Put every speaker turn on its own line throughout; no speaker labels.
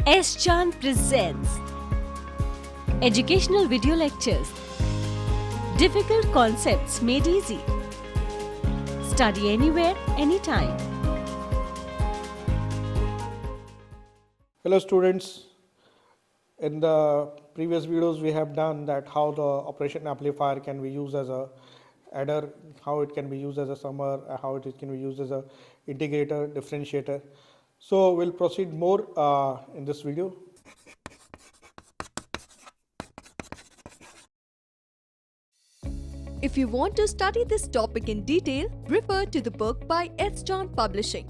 S. Chan presents educational video lectures. Difficult concepts made easy. Study anywhere, anytime.
Hello students, in the previous videos we have done that how the operation amplifier can be used as a adder, how it can be used as a summer, how it can be used as a integrator, differentiator. So we'll proceed more in this video.
If you want to study this topic in detail, refer to the book by S. John Publishing.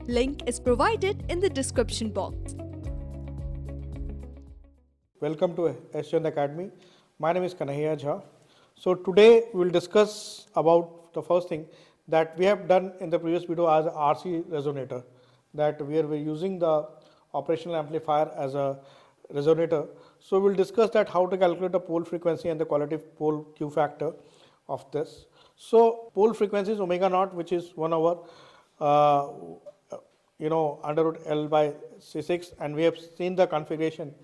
Link is provided in the description box.
Welcome to Asian Academy. My name is Kanhaiya Jha. So today we will discuss about the first thing that we have done in the previous video as a RC resonator, that we are using the operational amplifier as a resonator. So we will discuss that how to calculate the pole frequency and the qualitative pole Q factor of this. So pole frequency is omega naught, which is 1 over under root L by C6, and we have seen the configuration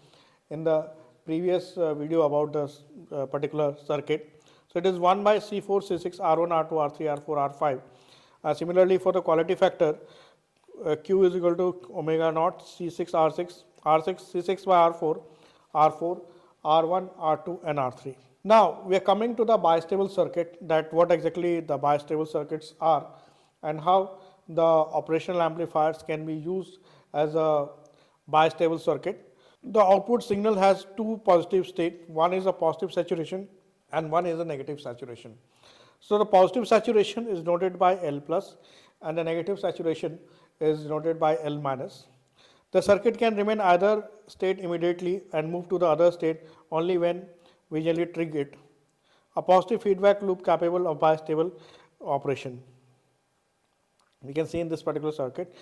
in the previous video about this particular circuit. So it is 1 by C4 C6 R1 R2 R3 R4 R5. Similarly, for the quality factor, Q is equal to omega naught C6 R6 R6 C6 by R4 R4 R1 R2 and R3. Now we are coming to the bistable circuit, that what exactly the bistable circuits are and how the operational amplifiers can be used as a bistable circuit. The output signal has two positive states. One is a positive saturation and one is a negative saturation. So the positive saturation is noted by L plus and the negative saturation is noted by L minus. The circuit can remain either state immediately and move to the other state only when we generally trigger it. A positive feedback loop capable of bistable operation. We can see in this particular circuit.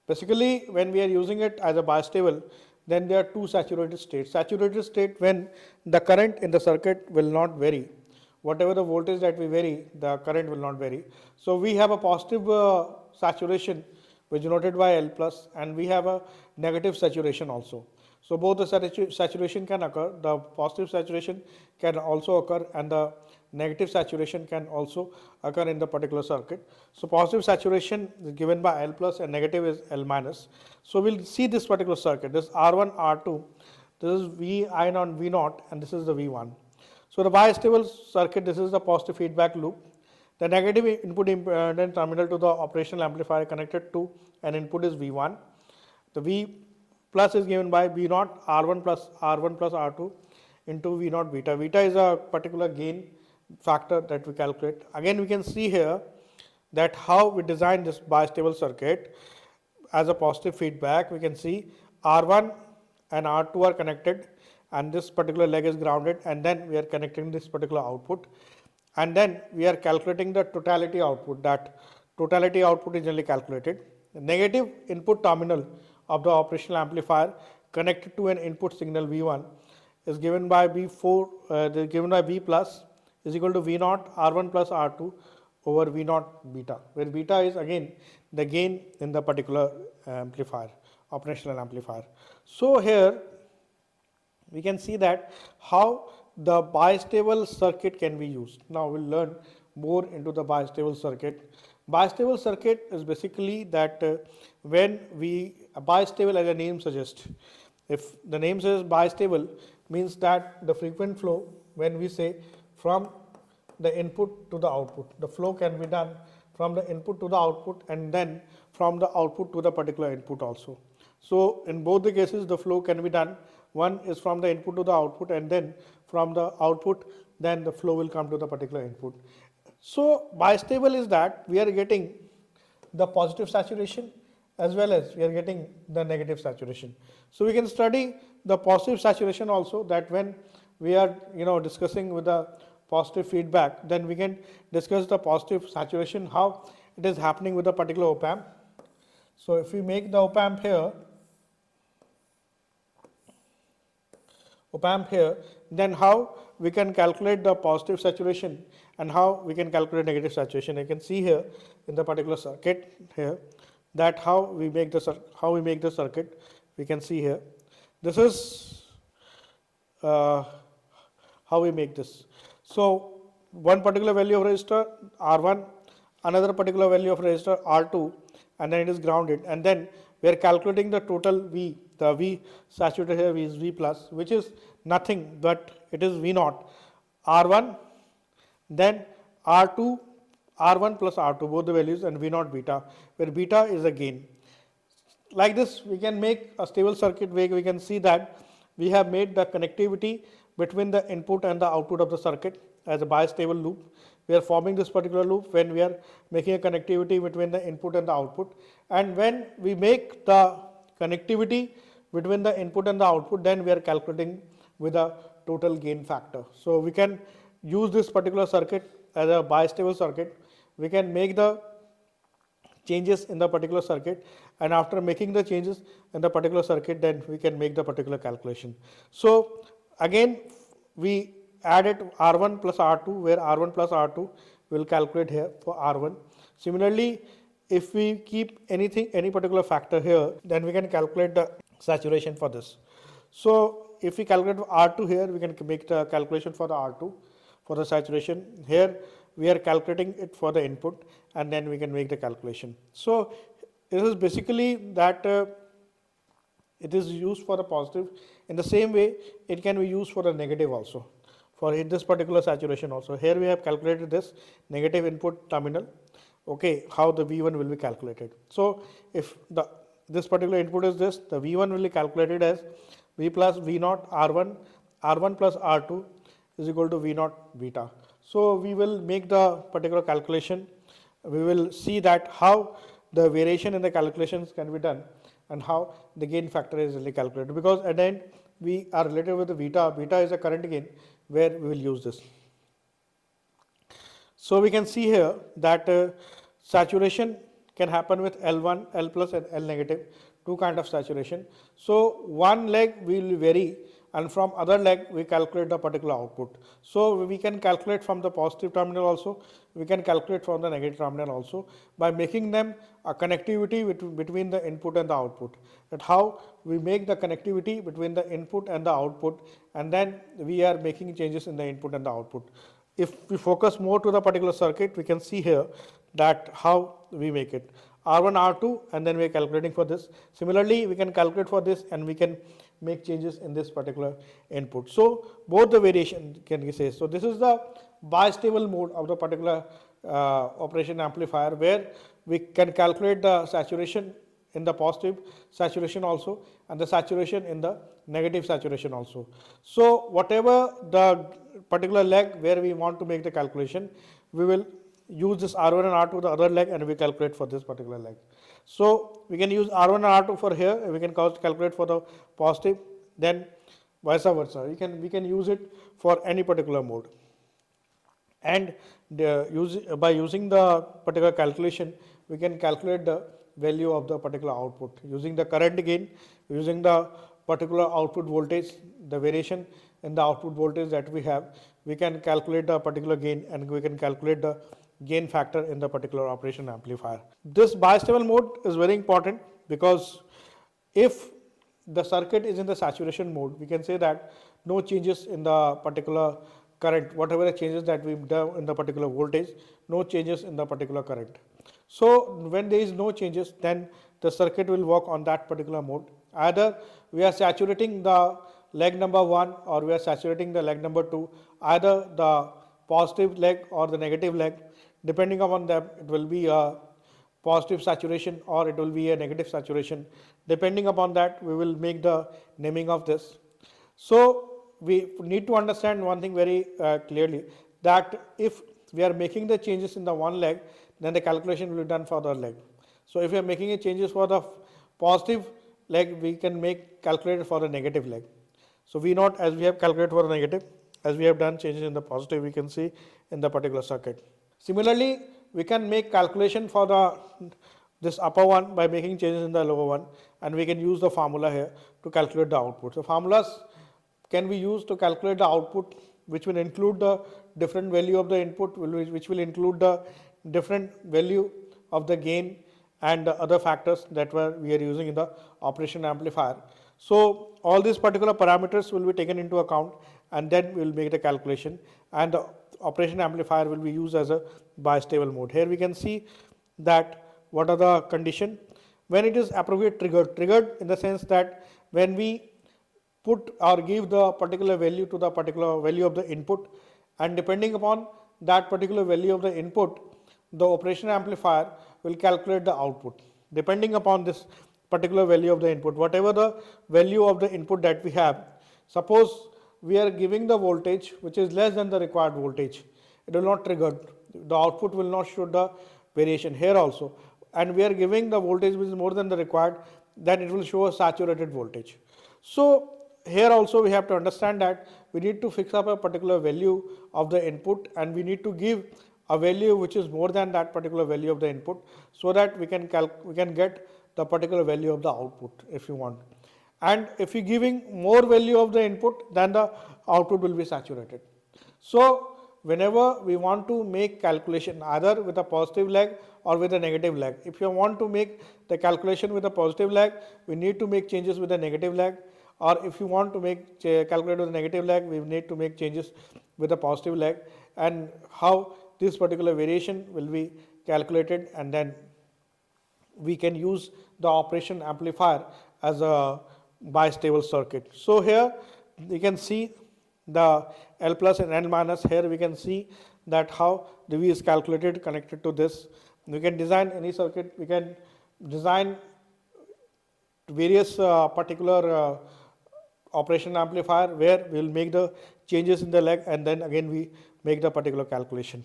Basically, when we are using it as a bistable, then there are two saturated states. Saturated state when the current in the circuit will not vary. Whatever the voltage that we vary, the current will not vary. So we have a positive saturation which is noted by L plus, and we have a negative saturation also. So both the saturation can occur, the positive saturation can also occur and the negative saturation can also occur in the particular circuit. So positive saturation is given by L plus and negative is L minus. So we'll see this particular circuit, this R1, R2, this is V I naught V naught and this is the V1. So the bistable circuit, this is the positive feedback loop. The negative input impedance terminal to the operational amplifier connected to an input is V1. The V plus is given by V naught R1 plus R2 into V naught beta. Beta is a particular gain factor that we calculate. Again, we can see here that how we design this bistable circuit as a positive feedback. We can see R1 and R2 are connected and this particular leg is grounded, and then we are connecting this particular output, and then we are calculating the totality output. That totality output is generally calculated. The negative input terminal of the operational amplifier connected to an input signal V1 is given by B4, given by B plus is equal to V naught R1 plus R2 over V naught beta, where beta is again the gain in the particular amplifier, operational amplifier. So here we can see that how the bistable circuit can be used. Now we'll learn more into the bistable circuit. Bistable circuit is basically that when bistable, as the name suggests, if the name says bistable, means that the frequent flow, when we say from the input to the output, the flow can be done from the input to the output and then from the output to the particular input also. So in both the cases the flow can be done. One is from the input to the output and then from the output then the flow will come to the particular input. So bistable is that we are getting the positive saturation as well as we are getting the negative saturation. So we can study the positive saturation also, that when we are discussing with the positive feedback, then we can discuss the positive saturation, how it is happening with a particular op amp. So if we make the op amp here, then how we can calculate the positive saturation and how we can calculate negative saturation. You can see here in the particular circuit here that how we make the circuit. We can see here This is how we make this. So one particular value of resistor R1, another particular value of resistor R2, and then it is grounded, and then we are calculating the total V. The V saturated here is V plus, which is nothing but it is V naught R1, then R2, R1 plus R2, both the values, and V naught beta, where beta is a gain. Like this, we can make a stable circuit where we can see that we have made the connectivity between the input and the output of the circuit as a bistable loop. We are forming this particular loop when we are making a connectivity between the input and the output. And when we make the connectivity between the input and the output, then we are calculating with a total gain factor. So we can use this particular circuit as a bistable circuit. We can make the changes in the particular circuit, and after making the changes in the particular circuit, then we can make the particular calculation. So again, we added R1 plus R2, where R1 plus R2 will calculate here for R1. Similarly, if we keep any particular factor here, then we can calculate the saturation for this. So if we calculate R2 here, we can make the calculation for the R2 for the saturation. Here we are calculating it for the input, and then we can make the calculation. So this is basically that it is used for the positive. In the same way, it can be used for the negative also, for this particular saturation also. Here we have calculated this negative input terminal, okay, how the V1 will be calculated. So if this particular input is this, the V1 will be calculated as V plus V naught R1, R1 plus R2 is equal to V naught beta. So we will make the particular calculation. We will see that how the variation in the calculations can be done and how the gain factor is really calculated, because at the end we are related with the beta. Beta is a current gain where we will use this. So we can see here that saturation can happen with L1, L plus and L negative, two kind of saturation. So one leg will vary, and from other leg we calculate the particular output. So we can calculate from the positive terminal also, we can calculate from the negative terminal also, by making them a connectivity between the input and the output. That how we make the connectivity between the input and the output, and then we are making changes in the input and the output. If we focus more to the particular circuit, we can see here that how we make it. R1, R2, and then we are calculating for this. Similarly, we can calculate for this, and we can make changes in this particular input. So both the variation can be said. So this is the bistable mode of the particular operation amplifier, where we can calculate the saturation in the positive saturation also, and the saturation in the negative saturation also. So whatever the particular leg where we want to make the calculation, we will use this R1 and R2 the other leg, and we calculate for this particular leg. So we can use R1 and R2 for here, and we can calculate for the positive, then vice versa. We can use it for any particular mode. And by using the particular calculation, we can calculate the value of the particular output using the current gain, using the particular output voltage, the variation in the output voltage that we have. We can calculate the particular gain, and we can calculate the gain factor in the particular operation amplifier. This bistable mode is very important, because if the circuit is in the saturation mode, we can say that no changes in the particular current, whatever the changes that we do in the particular voltage, no changes in the particular current. So when there is no changes, then the circuit will work on that particular mode. Either we are saturating the leg number 1, or we are saturating the leg number 2, either the positive leg or the negative leg. Depending upon them, it will be a positive saturation or it will be a negative saturation. Depending upon that, we will make the naming of this. So we need to understand one thing very clearly, that if we are making the changes in the one leg, then the calculation will be done for the other leg. So if we are making changes for the positive leg, we can calculate for the negative leg. So V naught, as we have calculated for the negative, as we have done changes in the positive, we can see in the particular circuit. Similarly, we can make calculation for this upper one by making changes in the lower one, and we can use the formula here to calculate the output. So formulas can be used to calculate the output, which will include the different value of the input, which will include the different value of the gain, and other factors that we are using in the operation amplifier. So all these particular parameters will be taken into account, and then we will make the calculation, and the operation amplifier will be used as a bistable mode. Here we can see that what are the condition when it is appropriate triggered in the sense that when we put or give the particular value to the particular value of the input, and depending upon that particular value of the input, the operation amplifier will calculate the output depending upon this particular value of the input. Whatever the value of the input that we have, suppose we are giving the voltage which is less than the required voltage, it will not trigger, the output will not show the variation here also, and we are giving the voltage which is more than the required, then it will show a saturated voltage. So here also we have to understand that we need to fix up a particular value of the input, and we need to give a value which is more than that particular value of the input, so that we can get the particular value of the output if you want. And if you giving more value of the input, then the output will be saturated. So whenever we want to make calculation either with a positive lag or with a negative lag, if you want to make the calculation with a positive lag, we need to make changes with a negative lag, or if you want to make calculate with a negative lag, we need to make changes with a positive lag, and how this particular variation will be calculated, and then we can use the operation amplifier as a bistable circuit. So here we can see the L plus and L minus. Here we can see that how the V is calculated connected to this. We can design any circuit, we can design various particular operation amplifier where we will make the changes in the leg, and then again we make the particular calculation.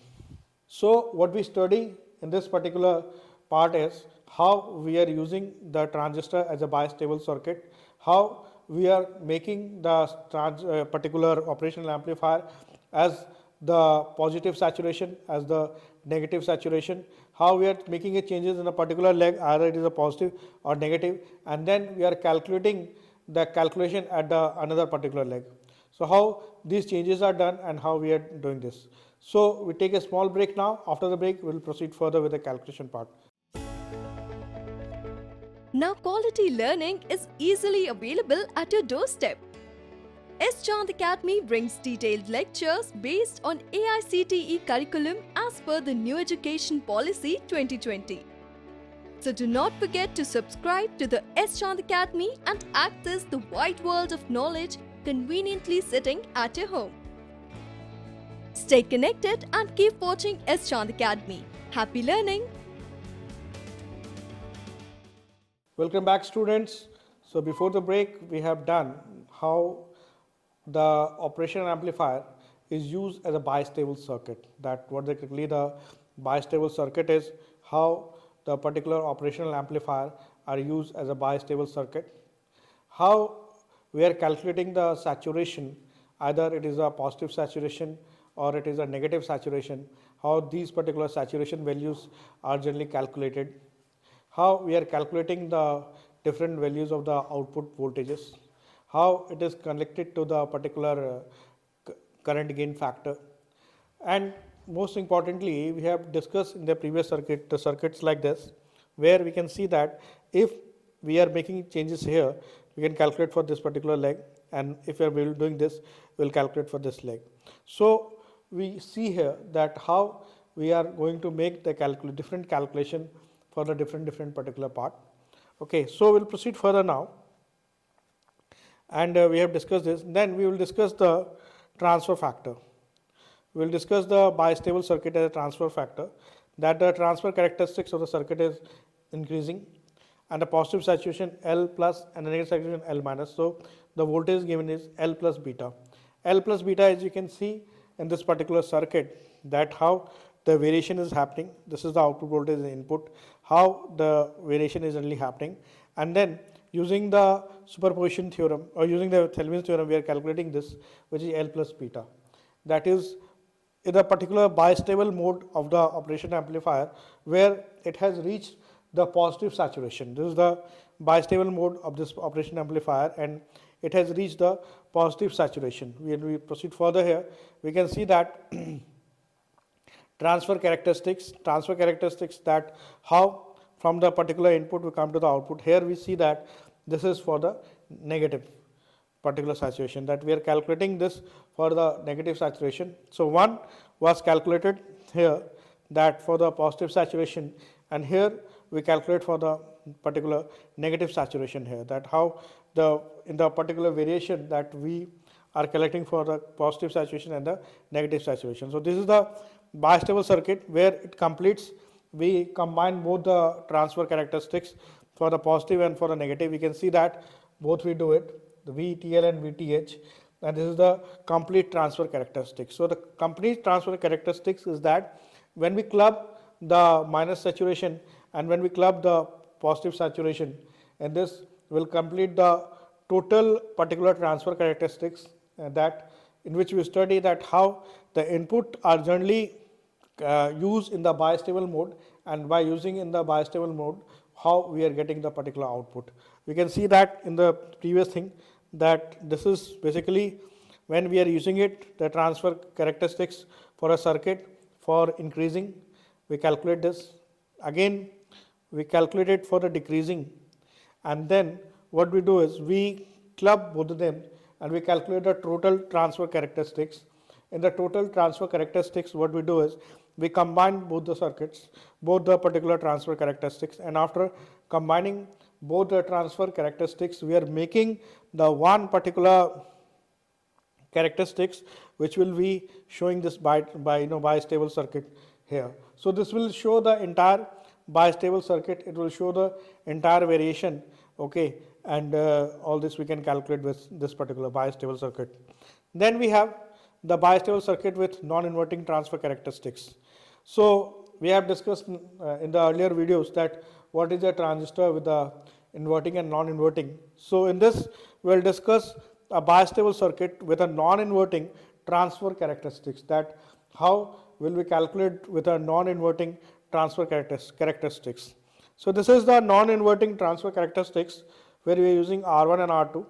So what we study in this particular part is how we are using the transistor as a bistable circuit, how we are making the particular operational amplifier as the positive saturation, as the negative saturation, how we are making a changes in a particular leg, either it is a positive or negative, and then we are calculating the calculation at the another particular leg. So how these changes are done and how we are doing this. So we take a small break now. After the break, we will proceed further with the calculation part.
Now quality learning is easily available at your doorstep. S. Chand Academy brings detailed lectures based on AICTE curriculum as per the New Education Policy 2020. So do not forget to subscribe to the S. Chand Academy and access the wide world of knowledge conveniently sitting at your home. Stay connected and keep watching S. Chand Academy. Happy learning!
Welcome back, students. So before the break, we have done how the operational amplifier is used as a bistable circuit. That what exactly the bistable circuit is, how the particular operational amplifier are used as a bistable circuit, how we are calculating the saturation, either it is a positive saturation or it is a negative saturation, how these particular saturation values are generally calculated, how we are calculating the different values of the output voltages, how it is connected to the particular current gain factor, and most importantly, we have discussed in the previous circuit the circuits like this, where we can see that if we are making changes here, we can calculate for this particular leg, and if we are doing this, we will calculate for this leg. So we see here that how we are going to make the different calculation for the different particular part. Okay, so we'll proceed further now, and we have discussed this. Then we will discuss the transfer factor. We will discuss the bistable circuit as a transfer factor, that the transfer characteristics of the circuit is increasing, and the positive saturation L plus and the negative saturation L minus. So the voltage given is L plus beta. L plus beta, as you can see in this particular circuit, that how the variation is happening. This is the output voltage and input, how the variation is only happening, and then using the superposition theorem or using the Thevenin's theorem, we are calculating this, which is L plus beta. That is in a particular bistable mode of the operation amplifier where it has reached the positive saturation. This is the bistable mode of this operation amplifier, and it has reached the positive saturation. When we proceed further here, we can see that transfer characteristics, that how from the particular input we come to the output. Here we see that this is for the negative particular saturation, that we are calculating this for the negative saturation. So one was calculated here, that for the positive saturation, and here we calculate for the particular negative saturation here, that how in the particular variation that we are collecting for the positive saturation and the negative saturation. So this is the bistable circuit where it completes. We combine both the transfer characteristics for the positive and for the negative. We can see that both we do it, the VTL and VTH, and this is the complete transfer characteristics. So the complete transfer characteristics is that when we club the minus saturation and when we club the positive saturation, and this will complete the total particular transfer characteristics that in which we study that how the input are generally used in the bistable mode, and by using in the bistable mode how we are getting the particular output. We can see that in the previous thing, that this is basically when we are using it, the transfer characteristics for a circuit for increasing, we calculate this. Again we calculate it for the decreasing, and then what we do is we club both of them and we calculate the total transfer characteristics. In the total transfer characteristics, what we do is we combine both the circuits, both the particular transfer characteristics, and after combining both the transfer characteristics, we are making the one particular characteristics which will be showing this bistable circuit here. So this will show the entire bistable circuit, it will show the entire variation, okay, and all this we can calculate with this particular bistable circuit. Then we have the bistable circuit with non-inverting transfer characteristics. So we have discussed in the earlier videos that what is a transistor with the inverting and non-inverting. So in this we will discuss a bistable circuit with a non-inverting transfer characteristics, that how will we calculate with a non-inverting transfer characteristics. So this is the non-inverting transfer characteristics where we are using R1 and R2.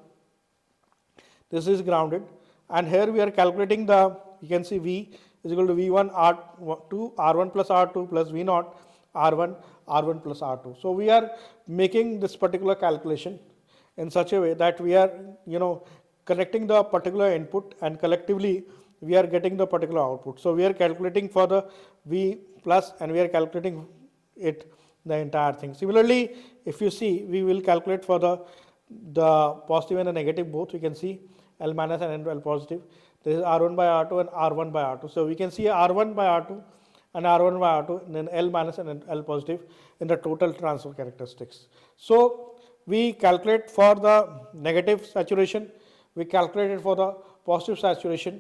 This is grounded, and here we are calculating the, you can see V is equal to V1 R2 R1 plus R2 plus V0 R1 plus R2. So we are making this particular calculation in such a way that we are connecting the particular input and collectively we are getting the particular output. So we are calculating for the V plus and we are calculating it the entire thing. Similarly, if you see, we will calculate for the positive and the negative both. We can see L minus and L positive. This is R1 by R2 and R1 by R2. So we can see R1 by R2 and R1 by R2 and then L minus and L positive in the total transfer characteristics. So we calculate for the negative saturation, we calculate it for the positive saturation,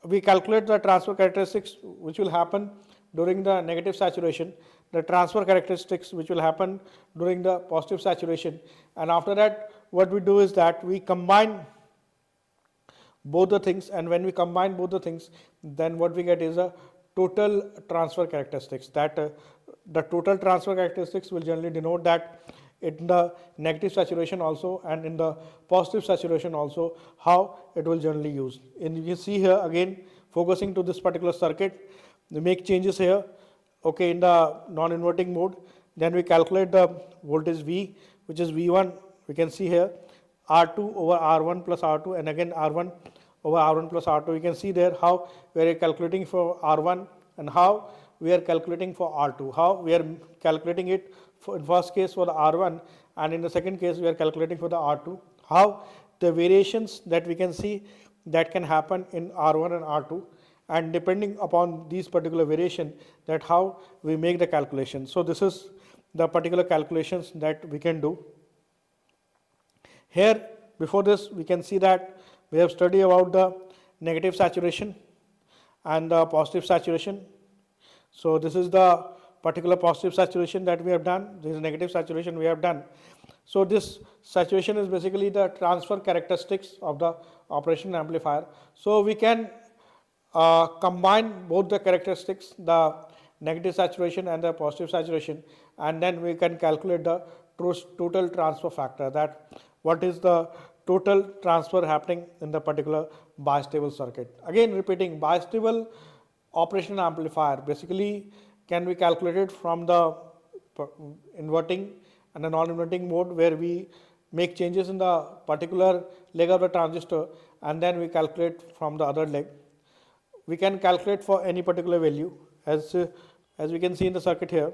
we calculate the transfer characteristics which will happen during the negative saturation, the transfer characteristics which will happen during the positive saturation, and after that what we do is that we combine both the things, and when we combine both the things, then what we get is a total transfer characteristics, that the total transfer characteristics will generally denote that in the negative saturation also and in the positive saturation also how it will generally use. And you see here again focusing to this particular circuit, we make changes here, okay, in the non-inverting mode, then we calculate the voltage V, which is V1, we can see here R2 over R1 plus R2 and again R1 over R1 plus R2. You can see there how we are calculating for R1 and how we are calculating for R2, how we are calculating it for in first case for the R1 and in the second case we are calculating for the R2, how the variations that we can see that can happen in R1 and R2, and depending upon these particular variation, that how we make the calculation. So this is the particular calculations that we can do. Here before this we can see that we have studied about the negative saturation and the positive saturation. So this is the particular positive saturation that we have done, this is negative saturation we have done. So this saturation is basically the transfer characteristics of the operation amplifier. So we can combine both the characteristics, the negative saturation and the positive saturation, and then we can calculate the total transfer factor, that what is the total transfer happening in the particular bistable circuit. Again repeating, bistable operation amplifier basically can be calculated from the inverting and a non-inverting mode, where we make changes in the particular leg of the transistor and then we calculate from the other leg. We can calculate for any particular value, as we can see in the circuit here.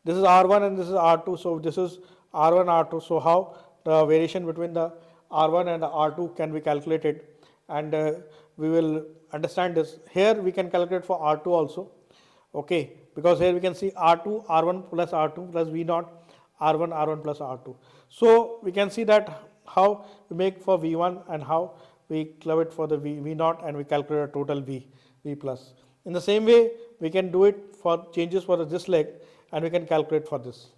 This is R1 and this is R2, so this is R1, R2. So how the variation between the R1 and the R2 can be calculated, and we will understand this. Here we can calculate for R2 also, okay, because here we can see R2, R1 plus R2 plus V0, R1, R1 plus R2. So we can see that how we make for V1 and how we club it for the V0 and we calculate a total V plus. In the same way, we can do it for changes for this leg and we can calculate for this.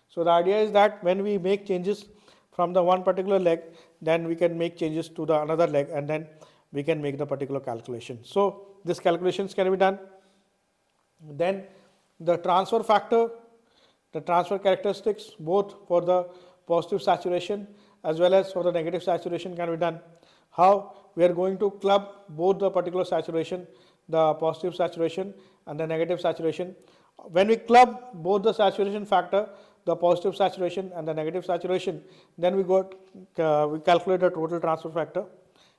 So the idea is that when we make changes from the one particular leg, then we can make changes to the another leg and then we can make the particular calculation. So these calculations can be done. Then the transfer factor, the transfer characteristics, both for the positive saturation as well as for the negative saturation, can be done. How we are going to club both the particular saturation, the positive saturation and the negative saturation. When we club both the saturation factor, the positive saturation and the negative saturation, then we calculate the total transfer factor.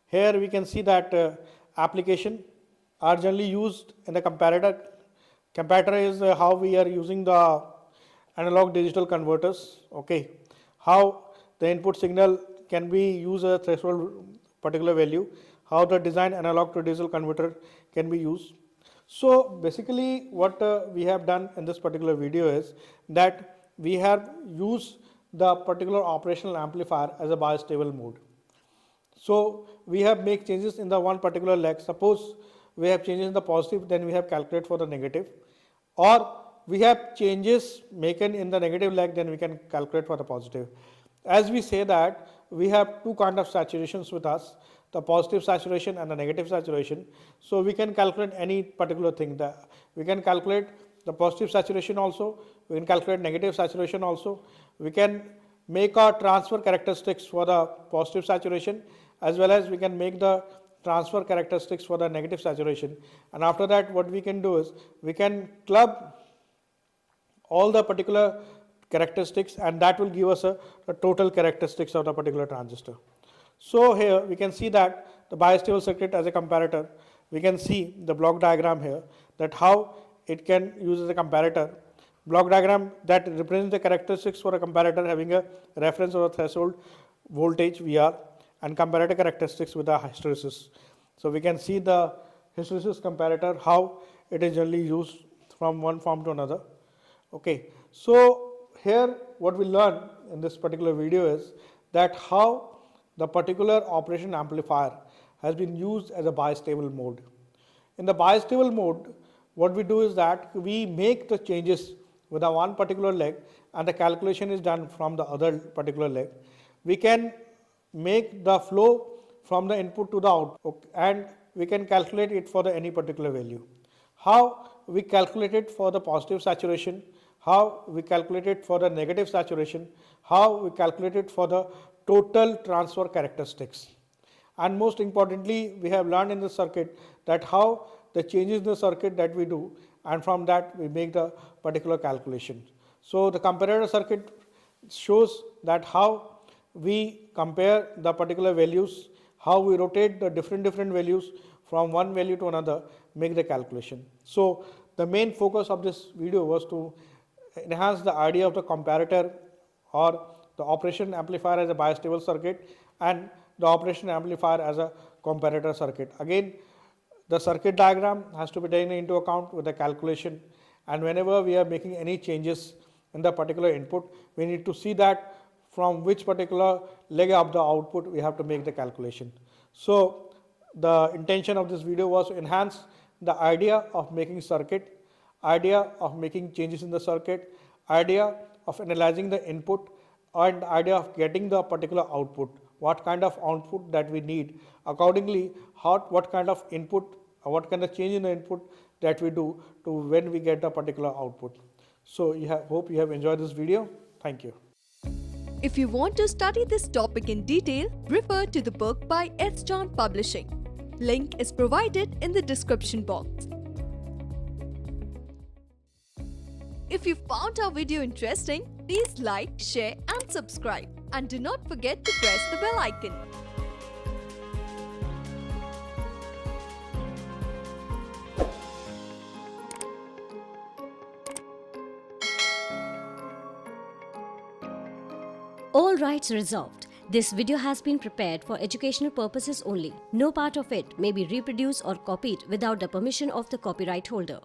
Here we can see that application are generally used in the comparator. Comparator is how we are using the analog digital converters, okay. How the input signal can be used as a threshold particular value, how the design analog to digital converter can be used. So basically what we have done in this particular video is that we have used the particular operational amplifier as a bistable mode. So we have make changes in the one particular leg. Suppose we have changes in the positive, then we have calculate for the negative, or we have changes making in the negative leg, then we can calculate for the positive. As we say that we have two kind of saturations with us, the positive saturation and the negative saturation. So we can calculate any particular thing. We can calculate the positive saturation also, we can calculate negative saturation also. We can make our transfer characteristics for the positive saturation, as well as we can make the transfer characteristics for the negative saturation. And after that, what we can do is we can club all the particular characteristics, and that will give us a total characteristics of the particular transistor. So here we can see that the bistable circuit as a comparator, we can see the block diagram here, that how it can use as a comparator. Block diagram that represents the characteristics for a comparator having a reference or a threshold voltage VR, and comparator characteristics with the hysteresis. So we can see the hysteresis comparator, how it is generally used from one form to another. Okay, so here what we learn in this particular video is that how the particular operation amplifier has been used as a bistable mode. In the bistable mode, what we do is that we make the changes with the one particular leg and the calculation is done from the other particular leg. We can make the flow from the input to the output and we can calculate it for the any particular value. How we calculate it for the positive saturation, how we calculate it for the negative saturation, how we calculate it for the total transfer characteristics. And most importantly, we have learned in the circuit that how the changes in the circuit that we do, and from that we make the particular calculation. So the comparator circuit shows that how we compare the particular values, how we rotate the different values from one value to another, make the calculation. So the main focus of this video was to enhance the idea of the comparator or the operation amplifier as a bistable circuit and the operation amplifier as a comparator circuit. Again, the circuit diagram has to be taken into account with the calculation, and whenever we are making any changes in the particular input, we need to see that from which particular leg of the output we have to make the calculation. So the intention of this video was to enhance the idea of making circuit, idea of making changes in the circuit, idea of analyzing the input, and idea of getting the particular output, what kind of output that we need. Accordingly, what kind of input, what kind of change in the input that we do to when we get the particular output. So hope you have enjoyed this video. Thank you.
If you want to study this topic in detail, refer to the book by S. John Publishing. Link is provided in the description box. If you found our video interesting, please like, share and subscribe. And do not forget to press the bell icon.
All rights reserved. This video has been prepared for educational purposes only. No part of it may be reproduced or copied without the permission of the copyright holder.